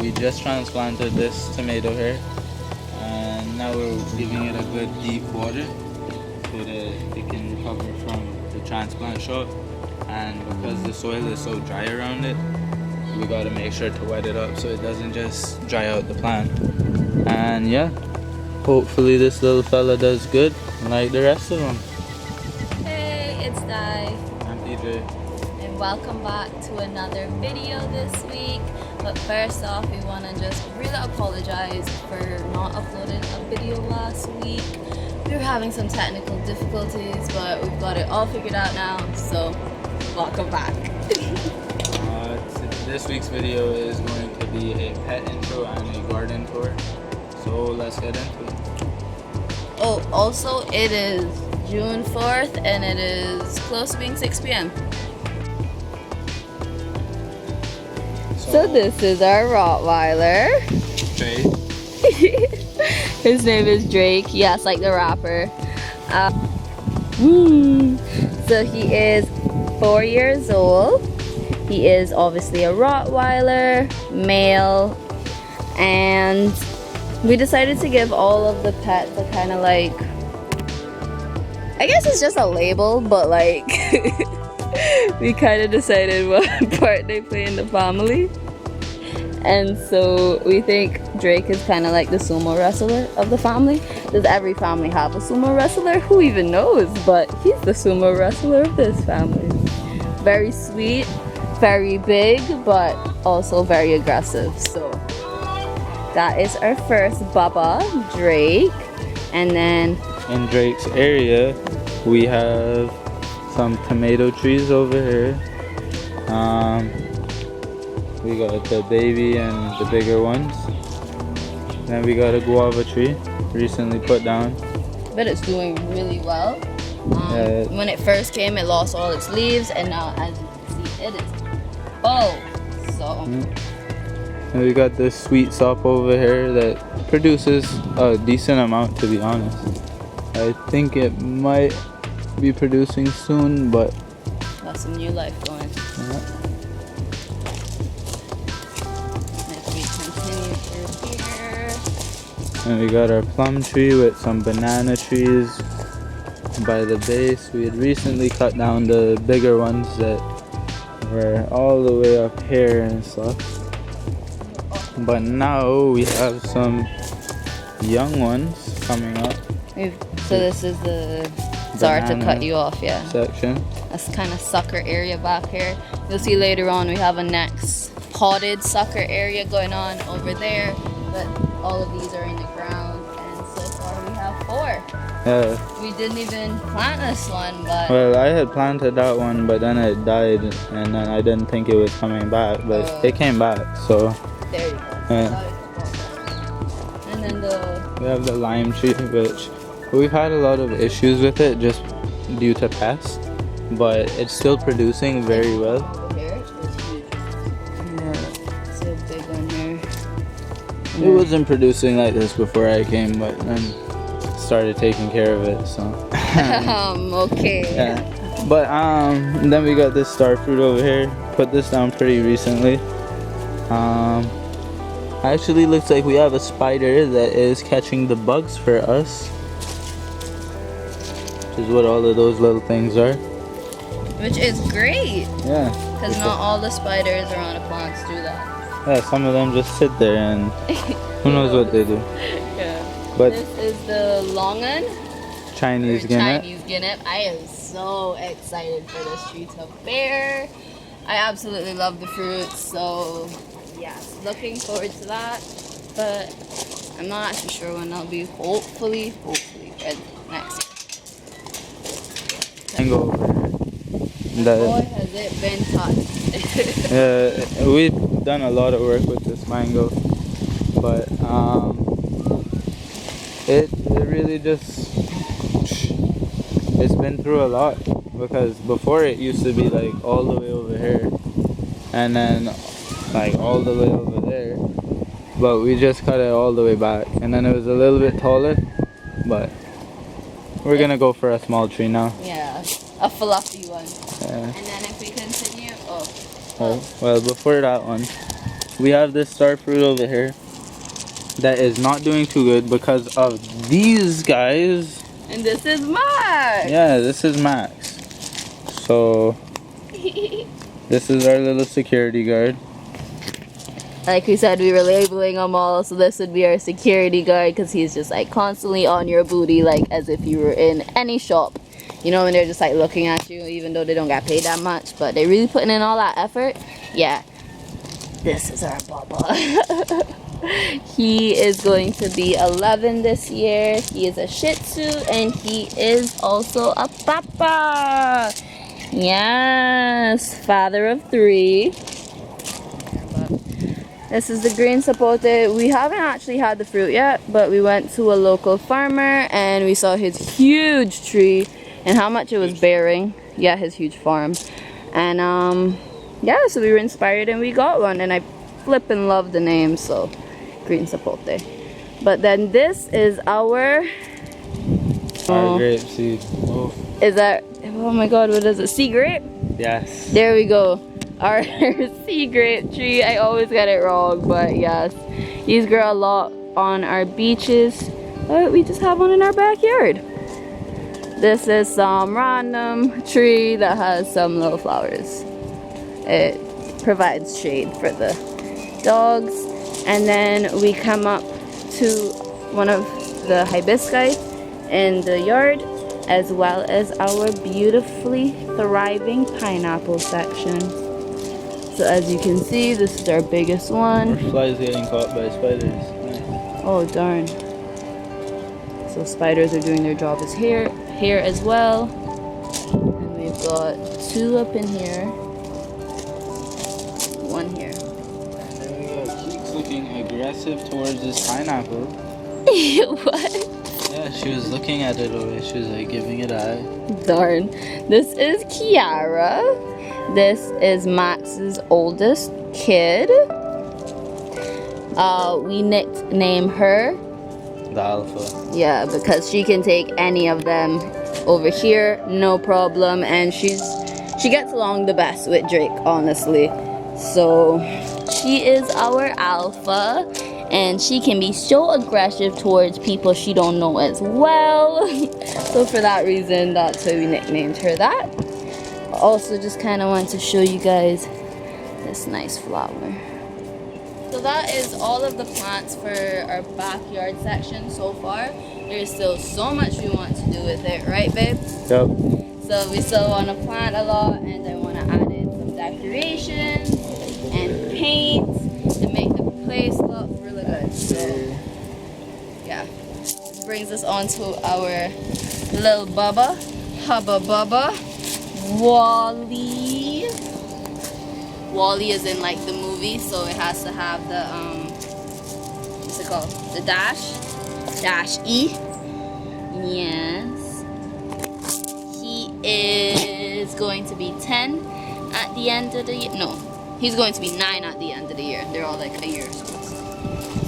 we just transplanted this tomato here, and now we're giving it a good deep water so that it can recover from the transplant shot. And because the soil is so dry around it, we gotta make sure to wet it up so it doesn't just dry out the plant. And yeah, hopefully this little fella does good like the rest of them. Hey, it's Di. I'm DJ. And welcome back to another video this week. But first off, we want to just really apologize for not uploading a video last week. We were having some technical difficulties, but we've got it all figured out now, so welcome back. This week's video is going to be a pet intro and a garden tour, so let's get into it. Oh, also it is June 4th and it is close to being 6 p.m. So this is our Rottweiler. Drake. His name is Drake, yes, like the rapper. So he is 4 years old. He is obviously a Rottweiler, male, and we decided to give all of the pets a kind of like, I guess it's just a label, but like we kind of decided what part they play in the family. And so we think Drake is kind of like the sumo wrestler of the family. Does every family have a sumo wrestler? Who even knows? But he's the sumo wrestler of this family. Very sweet, very big, but also very aggressive. So that is our first Baba, Drake. And then in Drake's area, we have some tomato trees over here. We got the baby and the bigger ones. Then we got a guava tree recently put down. but it's doing really well. When it first came, it lost all its leaves, and now, as you can see, it is full. So And we got this sweet sop over here that produces a decent amount, to be honest. I think it might be producing soon, but got some new life going. If we continue through here, and we got our plum tree with some banana trees by the base. We had recently cut down the bigger ones that were all the way up here and stuff. But now we have some young ones coming up. so this is the, sorry to cut you off, yeah. Section. That's kind of sucker area back here. You'll see later on we have a next potted sucker area going on over there, but all of these are in the ground, and so far we have 4. Yeah. We didn't even plant this one, but Well, I had planted that one, but then it died, and then I didn't think it was coming back, but it came back, so. there you go. Yeah. And then We have the lime tree, which we've had a lot of issues with it just due to pests, but it's still producing very well. here is huge. Yeah. It's a big one here. It wasn't producing like this before I came, but then started taking care of it, so. Okay. Yeah. But then we got this star fruit over here. Put this down pretty recently. Actually looks like we have a spider that is catching the bugs for us, which is what all of those little things are. Which is great, Yeah. because not all the spiders around the plants do that. Yeah, some of them just sit there and who knows what they do. Yeah. But This is the longan, Chinese or guinea. Chinese guinea. I am so excited for this tree to bear. I absolutely love the fruits, so yes, looking forward to that. But I'm not actually sure when I'll be. Hopefully red next year. Mango over here. Boy, has it been touched. We've done a lot of work with this mango, but it really just, it's been through a lot, because before it used to be like all the way over here and then like all the way over there, but we just cut it all the way back, and then it was a little bit taller, but we're gonna go for a small tree now. Yeah, a fluffy one. Yeah. And then if we continue, Well, before that one, we have this star fruit over here that is not doing too good because of these guys. And this is Max. Yeah, this is Max. So this is our little security guard. Like we said, we were labeling them all, so this would be our security guard because he's just like constantly on your booty, like as if you were in any shop. You know, when they're just like looking at you, even though they don't get paid that much, but they're really putting in all that effort. Yeah, this is our Baba. He is going to be 11 this year. He is a Shih Tzu, and he is also a Papa. Yes, father of 3. This is the green sapote. We haven't actually had the fruit yet, but we went to a local farmer and we saw his huge tree and how much it was bearing. Yeah, his huge farm. And yeah, so we were inspired and we got one, and I flippin' love the name, so green sapote. But then this is our Grape seed. Oh. Is that, oh my god, what is it? Sea grape? Yes. There we go. Our sea grape tree. I always get it wrong, but yes. These grow a lot on our beaches, but we just have one in our backyard. This is some random tree that has some little flowers. It provides shade for the dogs. And then we come up to one of the hibiscus in the yard, as well as our beautifully thriving pineapple section. So as you can see, this is our biggest one. Our flies getting caught by spiders. Nice. Oh darn. So spiders are doing their job as here as well. And we've got 2 up in here. 1 here. And then we got Keeks looking aggressive towards this pineapple. What? Yeah, she was looking at it over. She was like giving it eye. Darn. This is Kiara. This is Max's oldest kid. We nicknamed her The alpha. Yeah, because she can take any of them over here, no problem, and she gets along the best with Drake, honestly. So she is our alpha, and she can be so aggressive towards people she don't know as well. So for that reason, that's why we nicknamed her that. Also, just kind of want to show you guys this nice flower. So that is all of the plants for our backyard section so far. There's still so much we want to do with it, right babe? Yep. So we still want to plant a lot, and I want to add in some decorations and paint to make the place look really good. So yeah, this brings us on to our little Bubba, Hubba Bubba, Wally. Wally is in like the movie, so it has to have the what's it called? The dash E. Yes. He is going to be 10 at the end of the year. No, he's going to be 9 at the end of the year. They're all like a year.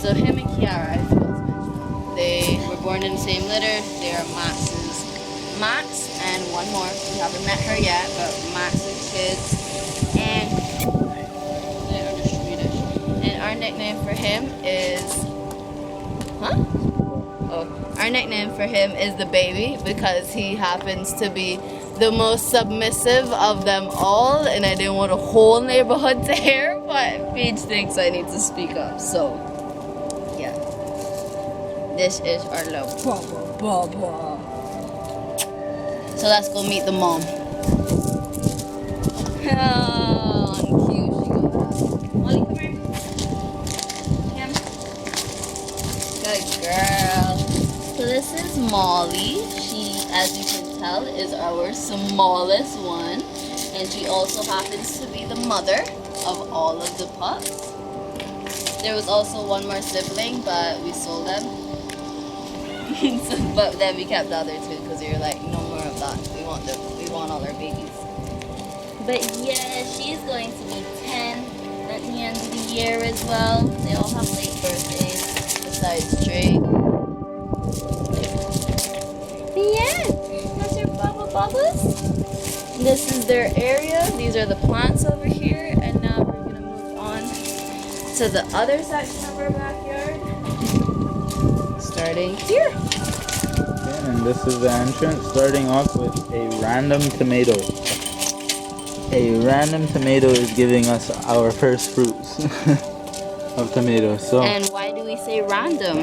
So him and Kiara, I forgot to mention them. They were born in the same litter. They are Max and one more. We haven't met her yet, but Max's kids. And they are just Swedish. And our nickname for him is our nickname for him is the baby, because he happens to be the most submissive of them all, and I didn't want a whole neighborhood to hear, but Paige thinks I need to speak up, so yeah. This is our little Baba. So let's go meet the mom. Oh, cute she goes. Molly, come here. Good girl. So this is Molly. She, as you can tell, is our smallest one. And she also happens to be the mother of all of the pups. There was also one more sibling, but we sold them. But then we kept the other 2 because we were like, no more of that. We want all our babies. But yeah, she's going to be 10 at the end of the year as well. They all have late birthdays besides Drake. Yeah, that's your Bubba's. This is their area. These are the plants over here, and now we're gonna move on to the other section of our backyard. Starting here. Okay, and this is the entrance, starting off with a random tomato. A random tomato is giving us our first fruits of tomatoes. So, And why do we say random?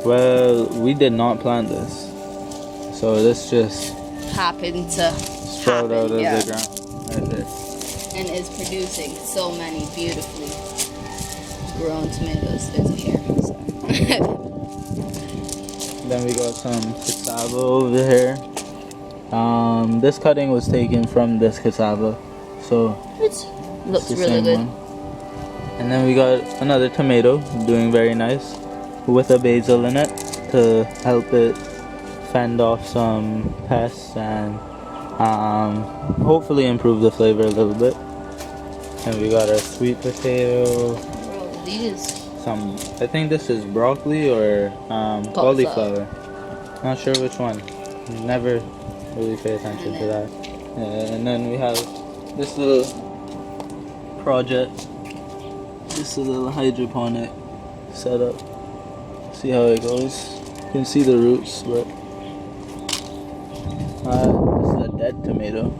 well, we did not plant this. So this just Happened to sprouted out of yeah. the ground right there. And is producing so many beautifully grown tomatoes. There's a hair. So. Then we got some cassava over here. This cutting was taken from this cassava, so It looks it's the really same good. one. And then we got another tomato doing very nice with a basil in it to help it fend off some pests and hopefully improve the flavor a little bit. And we got our sweet potato, Bro, these. some, I think this is broccoli or cauliflower. Not sure which one. Never really pay attention to that. And then we have this little project, this little hydroponic setup. See how it goes. You can see the roots, but this is a dead tomato.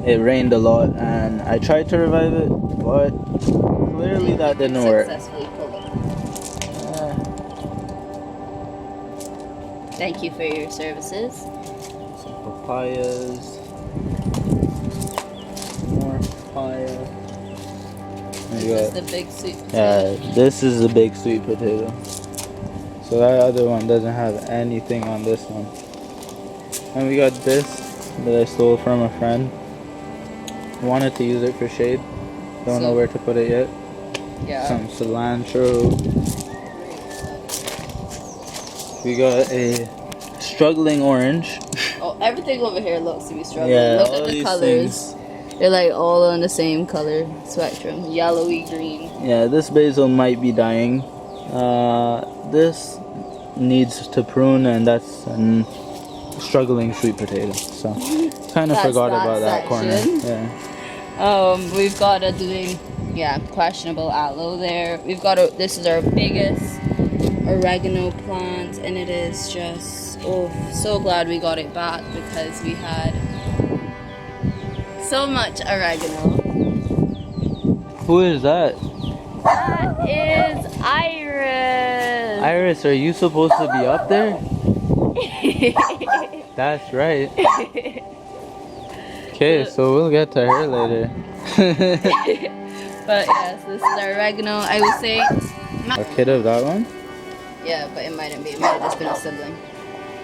It rained a lot, and I tried to revive it, but clearly that didn't work. Successfully pulled it. Thank you for your services. Some papayas. More papaya. And we This is got- the big sweet potato. yeah, this is a big sweet potato. So that other one doesn't have anything on this one. And we got this that I stole from a friend. Wanted to use it for shade. Don't know So- where to put it yet. Yeah. Some cilantro. We got a struggling orange. Oh, everything over here looks to be struggling. Yeah, Look all at the these colors. They're like all on the same color spectrum. Yellowy green. Yeah, this basil might be dying. This needs to prune, and that's a struggling sweet potato. So, kind of That's forgot that about that corner. section. Yeah. We've got a doing, questionable aloe there. We've got this is our biggest oregano plant, and it is just, so glad we got it back because we had so much oregano. Who is that? That is Iris. Iris, are you supposed to be up there? That's right. Okay, so we'll get to her later. But yes, this is our oregano. I would say, A kid of that one? yeah, but it mightn't be. It might have just been a sibling.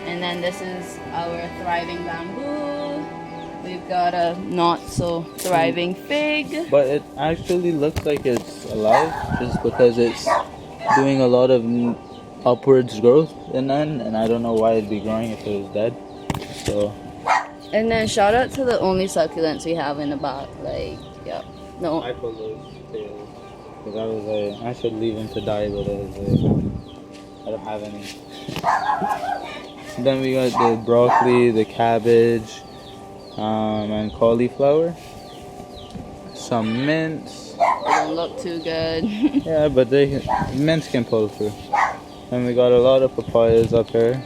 And then this is our thriving bamboo. We've got a not so thriving fig. But it actually looks like it's alive just because it's doing a lot of upwards growth in then, and I don't know why it'd be growing if it was dead. So, And then shout out to the only succulents we have in the back. No. I pulled those tails because I was like, I should leave them to die, but I was like, I don't have any. Then we got the broccoli, the cabbage, and cauliflower. Some mints. They don't look too good. Yeah, but mints can pull through. And we got a lot of papayas up here.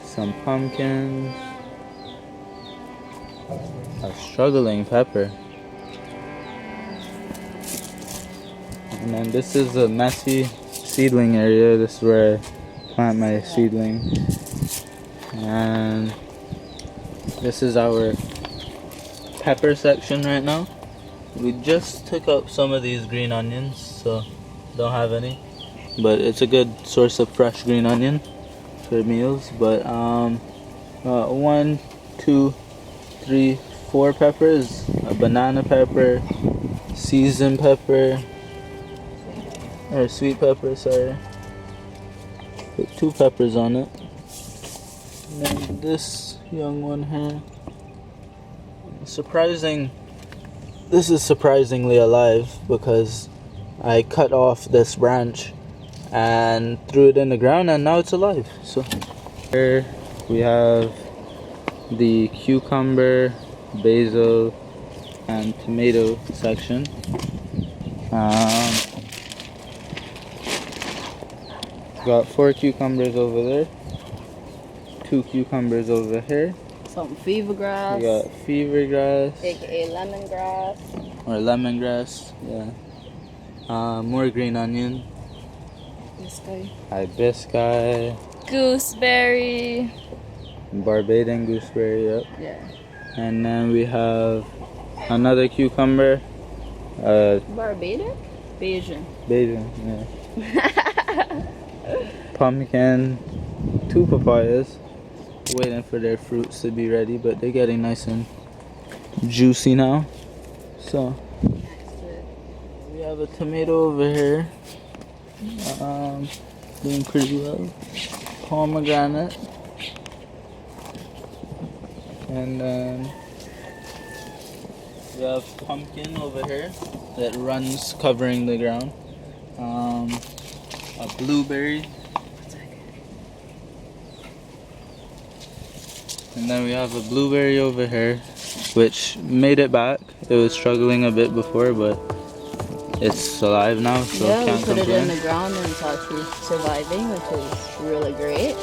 Some pumpkins. A struggling pepper. And then this is a messy seedling area. This is where I plant my seedlings. And this is our pepper section right now. We just took up some of these green onions, so don't have any. But it's a good source of fresh green onion for meals. But 1, 2, 3, 4 peppers, a banana pepper, seasoned pepper, or sweet pepper, sorry. Put 2 peppers on it. And then this young one here. This is surprisingly alive because I cut off this branch and threw it in the ground, and now it's alive. So here we have the cucumber, basil, and tomato section. Got 4 cucumbers over there, 2 cucumbers over here. Some fever grass. We got fever grass, AKA lemongrass. or lemongrass, yeah. More green onion, This guy. hibiscus, Gooseberry. Barbadian gooseberry, yep. Yeah. And then we have another cucumber, Barbadian? Bayesian. Bayesian, yeah. Pumpkin, 2 papayas, waiting for their fruits to be ready, but they're getting nice and juicy now. So we have a tomato over here, doing pretty well. Pomegranate, and then we have pumpkin over here that runs covering the ground. A blueberry. And then we have a blueberry over here, which made it back. It was struggling a bit before, but it's alive now, so Yeah, can't we put it complain. in the ground and it's actually surviving, which is really great.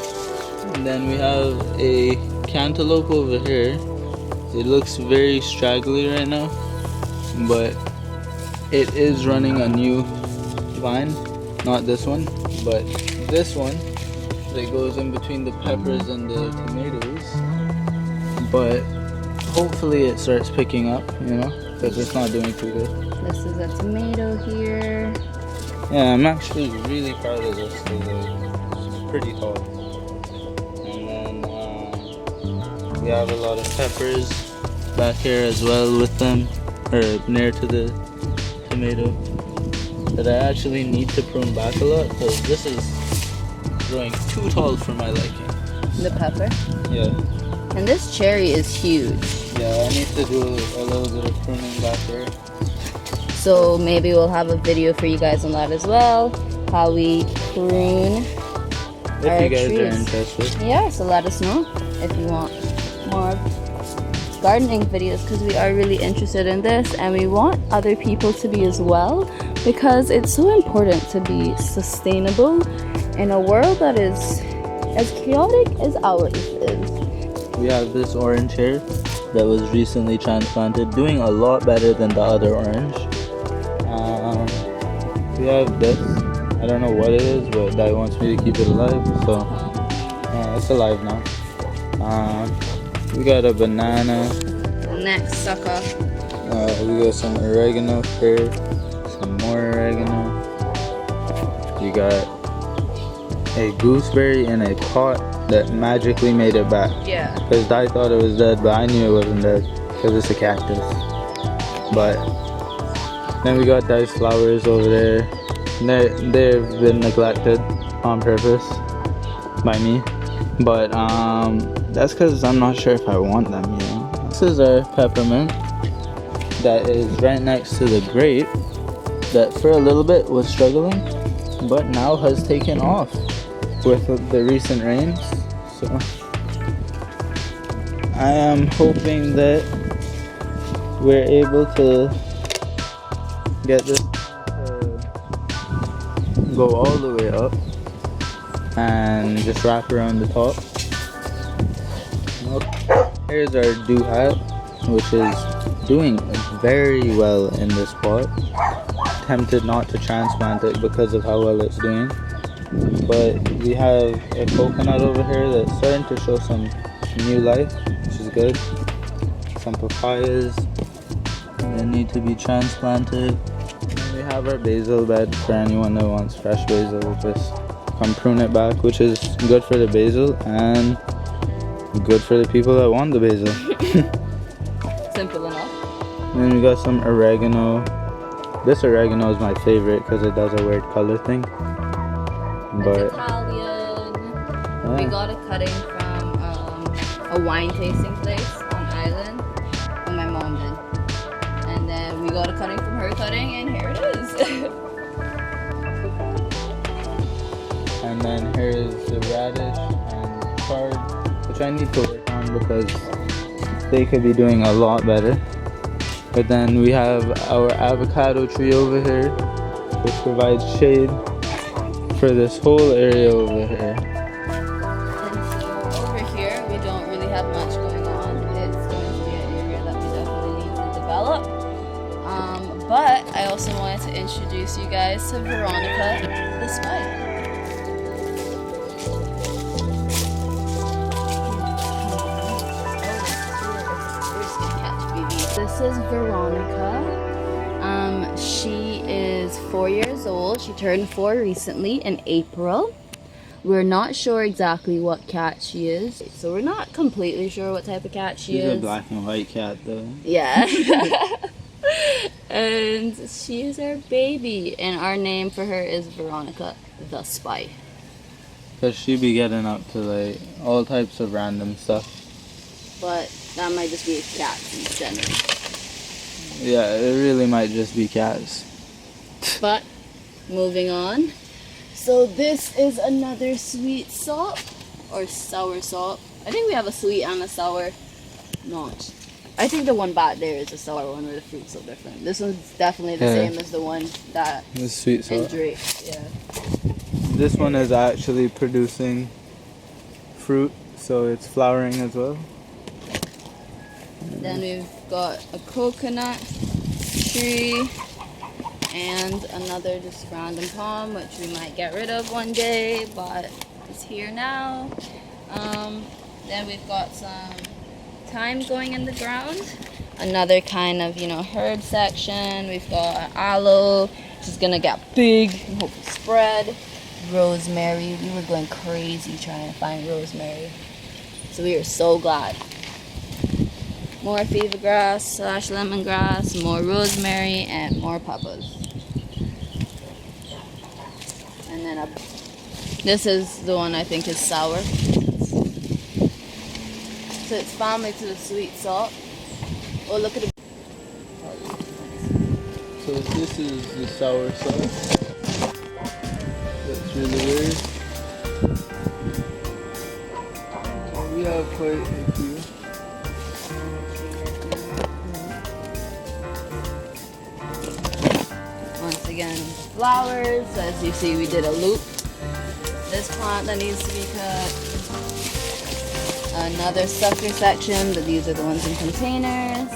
And then we have a cantaloupe over here. It looks very straggly right now, but it is running a new vine. Not this one, but this one that goes in between the peppers and the tomatoes. But hopefully it starts picking up, you know, because it's not doing too good. This is a tomato here. Yeah, I'm actually really proud of this because it's pretty tall. And then we have a lot of peppers back here as well with them, or near to the tomato, that I actually need to prune back a lot because this is growing too tall for my liking. The pepper. Yeah, And this cherry is huge. yeah, I need to do a little bit of pruning back there. So maybe we'll have a video for you guys on that as well. How we prune If our you guys trees. are interested. Yeah, so let us know if you want more gardening videos, because we are really interested in this and we want other people to be as well, because it's so important to be sustainable in a world that is as chaotic as ours is. We have this orange here that was recently transplanted, doing a lot better than the other orange. We have this. I don't know what it is, but Dad wants me to keep it alive, so it's alive now. We got a banana. Next sucker. We got some oregano here, some more oregano. We got a gooseberry in a pot that magically made it back. Yeah. Because I thought it was dead, but I knew it wasn't dead because it's a cactus. But then we got those flowers over there. They've been neglected on purpose by me. But that's because I'm not sure if I want them, you know. This is our peppermint that is right next to the grape that for a little bit was struggling, but now has taken off with the recent rains. So I am hoping that we're able to get this to go all the way up and just wrap around the top. Here's our dew hat, which is doing very well in this pot. Tempted not to transplant it because of how well it's doing. But we have a coconut over here that's starting to show some new life, which is good. Some papayas that need to be transplanted. And we have our basil bed for anyone that wants fresh basil. Just come prune it back, which is good for the basil and good for the people that want the basil. Simple enough. And then we got some oregano. This oregano is my favorite because it does a weird color thing. But It's Italian. We yeah. got a cutting from a wine tasting place on Island. Well, my mom did. And then we got a cutting from her cutting, and here it is. And then here's the radish and chard, which I need to work on because they could be doing a lot better. But then we have our avocado tree over here, which provides shade for this whole area over here. And so over here, we don't really have much going on. It's going to be an area that we definitely need to develop. But I also wanted to introduce you guys to Veronica the spider. This is Veronica. She is 4 years old. She turned 4 recently in April. We're not sure exactly what cat she is, so we're not completely sure what type of cat she is. She's a black and white cat though. Yeah. And she is our baby, and our name for her is Veronica the Spy. Cause she be getting up to like all types of random stuff. But that might just be a cat instead. Yeah, it really might just be cats. But moving on. So this is another sweet salt or sour salt. I think we have a sweet and a sour. Not. I think the one back there is a sour one where the fruit's so different. This one's definitely the same as the one that This sweet is salt. Drake. Yeah. This one is actually producing fruit, so it's flowering as well. Then we've got a coconut tree and another just random palm, which we might get rid of one day, but it's here now. Then we've got some thyme going in the ground. Another kind of, herb section. We've got aloe, which is gonna get big and hopefully spread. Rosemary. We were going crazy trying to find rosemary. So we are so glad. More fever grass / lemongrass, more rosemary, and more peppers. And then this is the one I think is sour. So it's family to the sweet salt. Oh, look at it. So this is the sour salt. That's really weird. We have quite a few. Once again, flowers. As you see, we did a loop. This plant that needs to be cut. Another sucker section, but these are the ones in containers.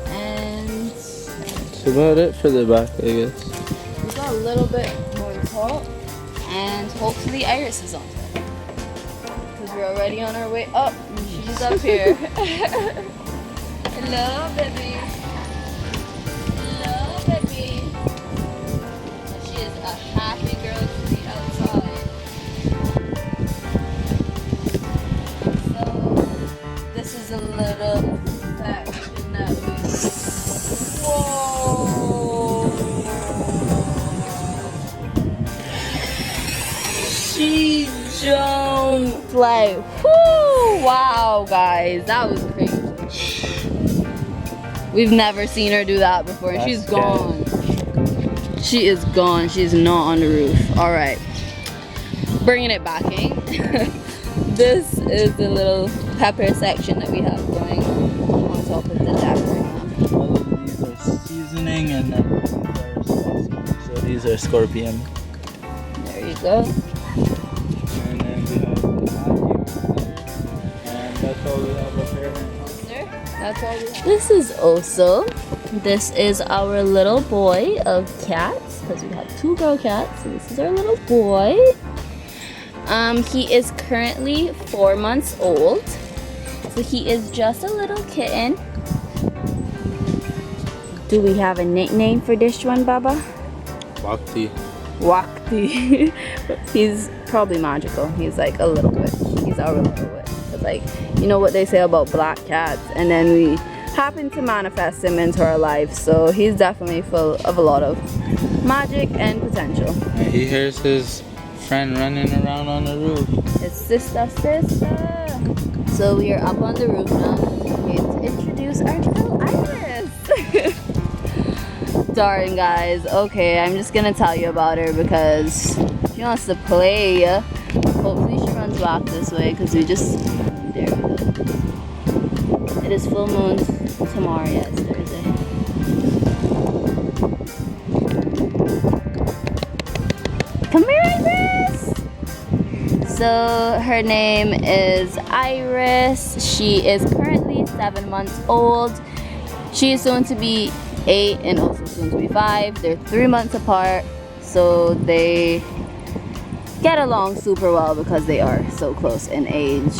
And That's about it for the back, I guess. we got a little bit more top, and hopefully Iris is on top. Because we're already on our way up, and she's up here. Hello, baby. Hello, baby. She is a happy girl to be outside. So, this is a little section that we. Whoa! She jumped like, whoo! Wow, guys, that was crazy. We've never seen her do that before, and she's gone. She is gone. She's not on the roof. All right, bringing it back in. This is the little pepper section that we have going on top of the deck right now. All of these are seasoning, and then these are spicy. So these are scorpion. There you go. And then we have the Matthew there. And that's all we have up here. That's all we have. This is Oso. This is our little boy of cats, because we have 2 girl cats. So this is our little boy. He is currently 4 months old. So he is just a little kitten. Do we have a nickname for this one, Baba? Bhakti. Wakti. He's probably magical. He's like a little bit. He's our little bit. But like, you know what they say about black cats, and then we happen to manifest him into our life. So he's definitely full of a lot of magic and potential. And he hears his friend running around on the roof. It's sister. So we are up on the roof now. We're going to introduce our little Iris. Darn, guys. Okay, I'm just gonna tell you about her because she wants to play. Hopefully she runs back this way, because we just is full moon tomorrow. Yeah, it's Thursday. Come here, Iris! So her name is Iris. She is currently 7 months old. She is soon to be 8 and also soon to be 5. They're 3 months apart, so they get along super well because they are so close in age.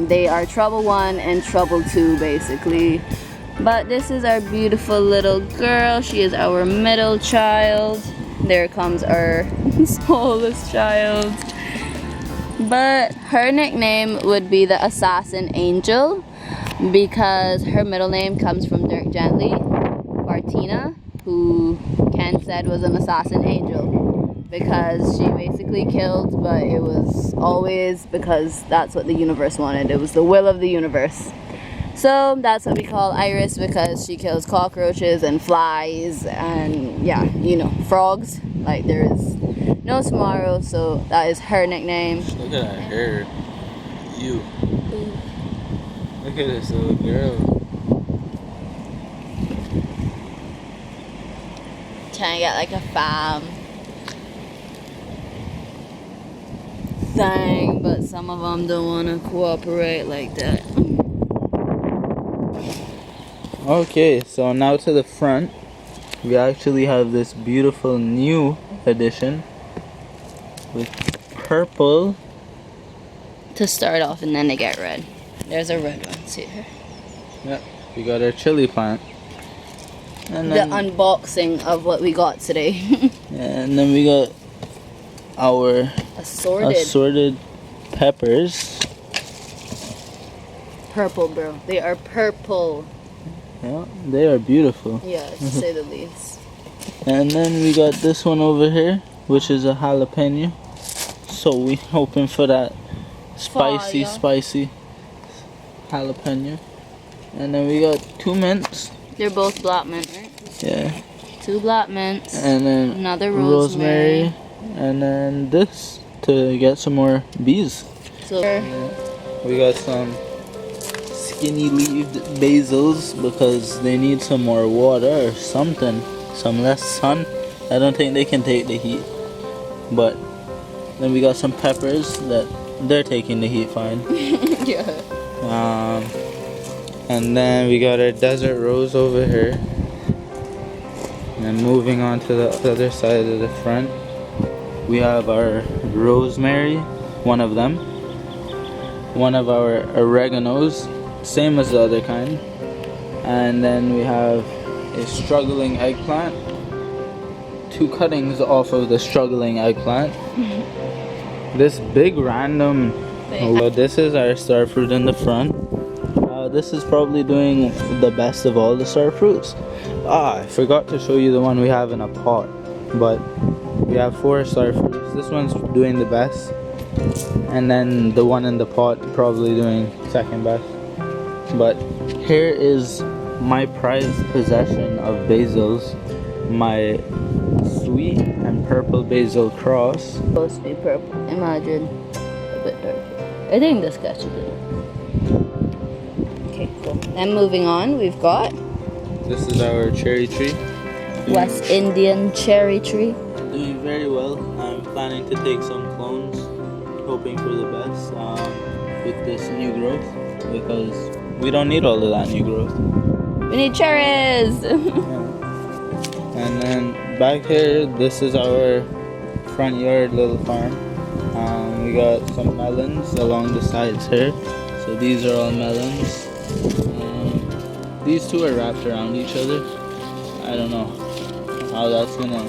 They are trouble 1 and trouble 2 basically. But this is our beautiful little girl. She is our middle child. There comes our smallest child. But her nickname would be the Assassin Angel because her middle name comes from Dirk Gently, Bartina, who Ken said was an assassin angel because she basically killed, but it was always because that's what the universe wanted. It was the will of the universe. So that's what we call Iris because she kills cockroaches and flies and yeah, you know, frogs. Like there is no tomorrow, so that is her nickname. Look at her hair. You. Look at this little girl. Trying to get like a fam thing, but some of them don't want to cooperate like that. Okay, so now to the front. We actually have this beautiful new addition with purple. To start off and then they get red. There's a red one too. Yep, we got our chili plant. And The then, unboxing of what we got today. and then we got our assorted peppers. Purple, bro. They are purple. Yeah, they are beautiful. Yeah, to say the least. And then we got this one over here, which is a jalapeno. So we hoping for that spicy jalapeno. And then we got 2 mints. They're both black mint, right? Yeah. 2 black mints. And then another rosemary. And then this to get some more bees. So We got some skinny leaved basils because they need some more water or something. Some less sun. I don't think they can take the heat. But then we got some peppers that they're taking the heat fine. yeah. And then we got our desert rose over here. And moving on to the other side of the front, we have our rosemary, one of them. One of our oreganos, same as the other kind. And then we have a struggling eggplant. 2 cuttings off of the struggling eggplant. This big random. Oh, this is our star fruit in the front. This is probably doing the best of all the star fruits. I forgot to show you the one we have in a pot. But we have 4 star fruits. This one's doing the best. And then the one in the pot probably doing second best. But here is my prized possession of basils. My sweet and purple basil cross. Supposed to be purple. Imagine a bit purple. I think this guy should do it. Okay, cool. And moving on, we've got This is our cherry tree. West Indian cherry tree. Doing very well. I'm planning to take some clones, hoping for the best with this new growth because we don't need all of that new growth. We need cherries! And then back here, this is our front yard little farm. We got some melons along the sides here. So these are all melons. These 2 are wrapped around each other. I don't know how that's gonna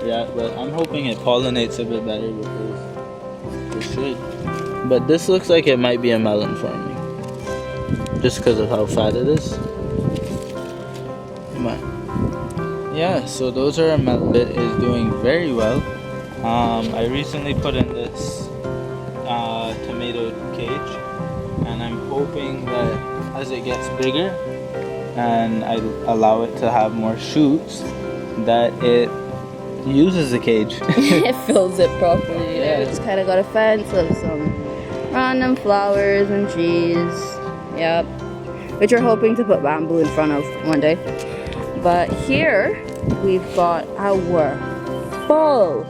react, but I'm hoping it pollinates a bit better because it should. But this looks like it might be a melon for me, just because of how fat it is. But yeah, so those are a melon. It is doing very well. I recently put in this tomato cage, and I'm hoping that as it gets bigger and I allow it to have more shoots, that it uses the cage. It fills it properly. Yeah. It's kind of got a fence of some random flowers and trees. Yep. which we're hoping to put bamboo in front of one day. But here we've got our full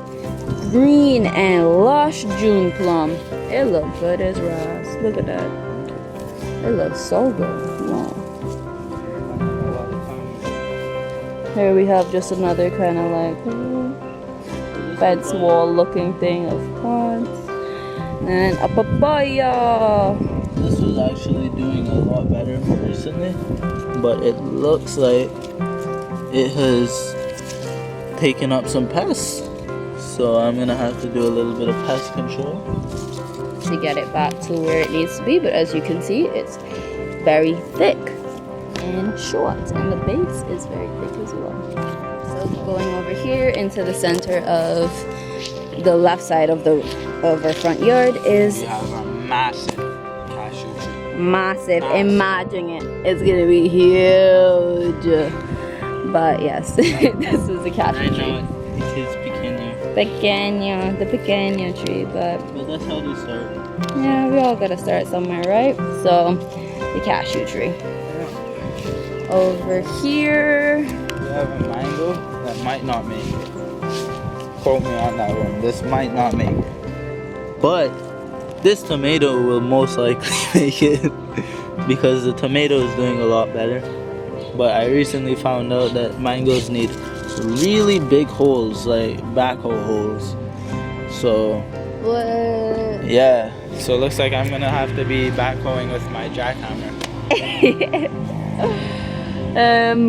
green and lush June plum. It looks good as Ross. Look at that. It looks so good. Wow. Here we have just another kind of like fence wall looking thing of plants. And a papaya. This was actually doing a lot better recently, but it looks like it has taken up some pests. So I'm gonna have to do a little bit of pest control to get it back to where it needs to be. But as you can see, it's very thick and short, and the base is very thick as well. So going over here into the center of the left side of our front yard is we have our massive cashew tree. massive. Imagine it. It's gonna be huge. But yes, this is a cashew tree. It is Pequeño, the pequeño tree, but that's how they start. yeah, we all gotta start somewhere, right? So, the cashew tree. Over here, We have a mango that might not make it. Quote me on that one. This might not make it. But this tomato will most likely make it because the tomato is doing a lot better. But I recently found out that mangoes need really big holes, like backhoe holes. So what? yeah, so it looks like I'm gonna have to be backhoeing with my jackhammer.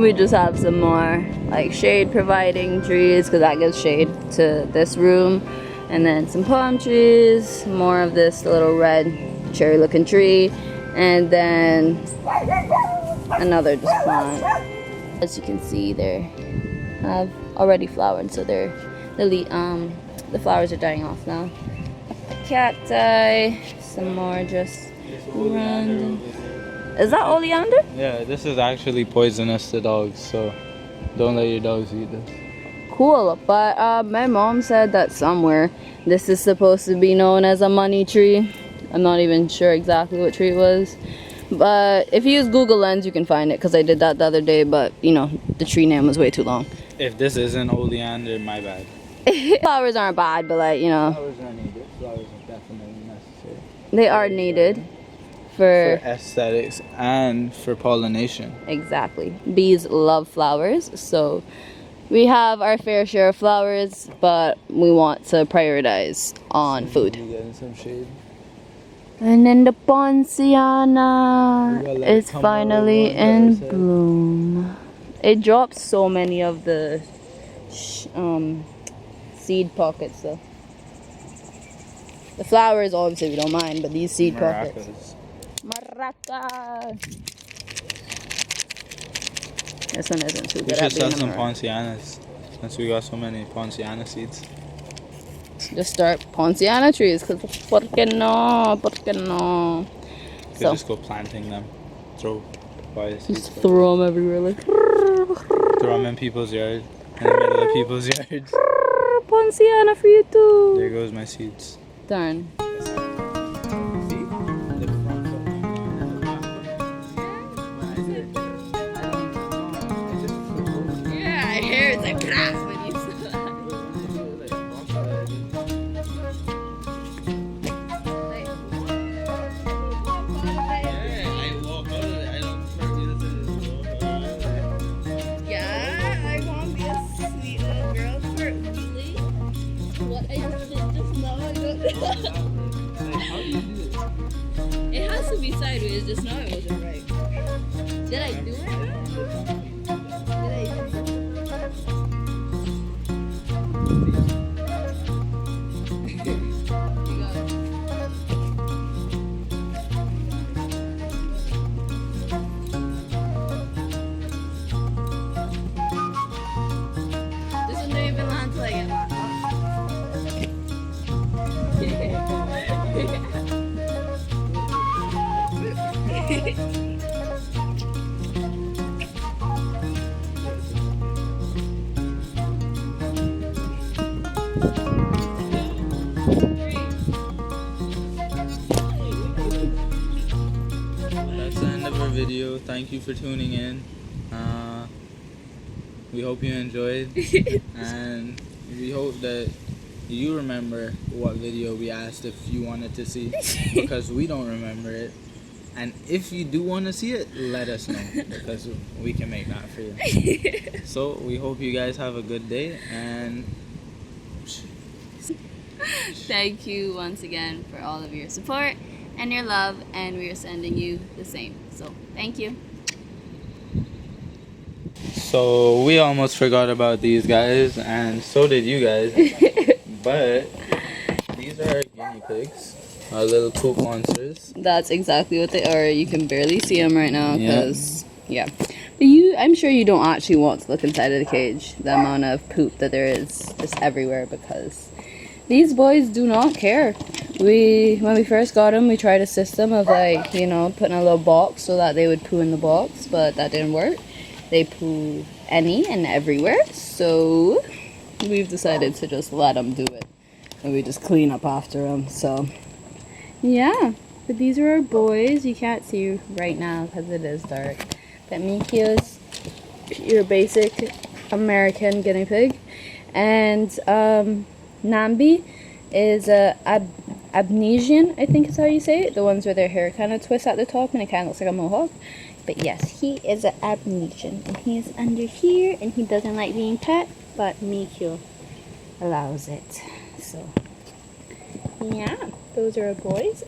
We just have some more like shade providing trees because that gives shade to this room, and then some palm trees, more of this little red cherry looking tree, and then another just plant. As you can see, they have already flowered, so the flowers are dying off now. Cacti, some more just random. Is that oleander? Yeah, this is actually poisonous to dogs, so don't let your dogs eat this. Cool, but my mom said that somewhere this is supposed to be known as a money tree. I'm not even sure exactly what tree it was, but if you use Google Lens you can find it because I did that the other day, but you know, the tree name was way too long. If this isn't oleander, my bad. Flowers aren't bad, but like, you know, Flowers are needed. Flowers are definitely necessary. they are needed for aesthetics and for pollination. exactly. Bees love flowers, so we have our fair share of flowers, but we want to prioritize on food. You getting some shade? And then the Ponciana We gotta let is it come finally over one in better side. bloom. It dropped so many of the seed pockets though. The flowers obviously we don't mind, but these seed pockets. Maracas. Maraca. This one isn't too We good should at sell being a some maraca. poncianas since we got so many ponciana seeds. Just start Ponciana trees, cause por qué no? Por qué no? You could So just go planting them. Throw papaya seeds. just throw them everywhere like. Throw them in people's yard. In the middle of people's yards. Ponciana for you too. There goes my seeds. Darn. Yeah, I hear it's like when you Yeah, I want to be a sweet little girl for Willie. What I did just now, I don't know. It has to be sideways, just now it wasn't right. Did I do it? Did I do it? You got it. This one didn't even land till I get back. thank you for tuning in. We hope you enjoyed, and we hope that you remember what video we asked if you wanted to see, because we don't remember it. And if you do want to see it, let us know, because we can make that for you. So we hope you guys have a good day, and Thank you once again for all of your support and your love, and we are sending you the same. So thank you. so we almost forgot about these guys, and so did you guys. But these are our guinea pigs, our little poop monsters. That's exactly what they are. You can barely see them right now Yeah. because, yeah. But I'm sure you don't actually want to look inside of the cage. The amount of poop that there is just everywhere, because these boys do not care. When we first got them, we tried a system of like, you know, putting a little box so that they would poo in the box, but that didn't work. They poo any and everywhere, so we've decided to just let them do it. And we just clean up after them, so yeah. But these are our boys. You can't see right now because it is dark. But Mikio's your basic American guinea pig. And Nambi is a Abnesian, I think is how you say it. The ones where their hair kind of twists at the top and it kind of looks like a mohawk. But yes, he is an Abnesian. And he is under here and he doesn't like being pet, but Mikio allows it. So, yeah, those are our boys.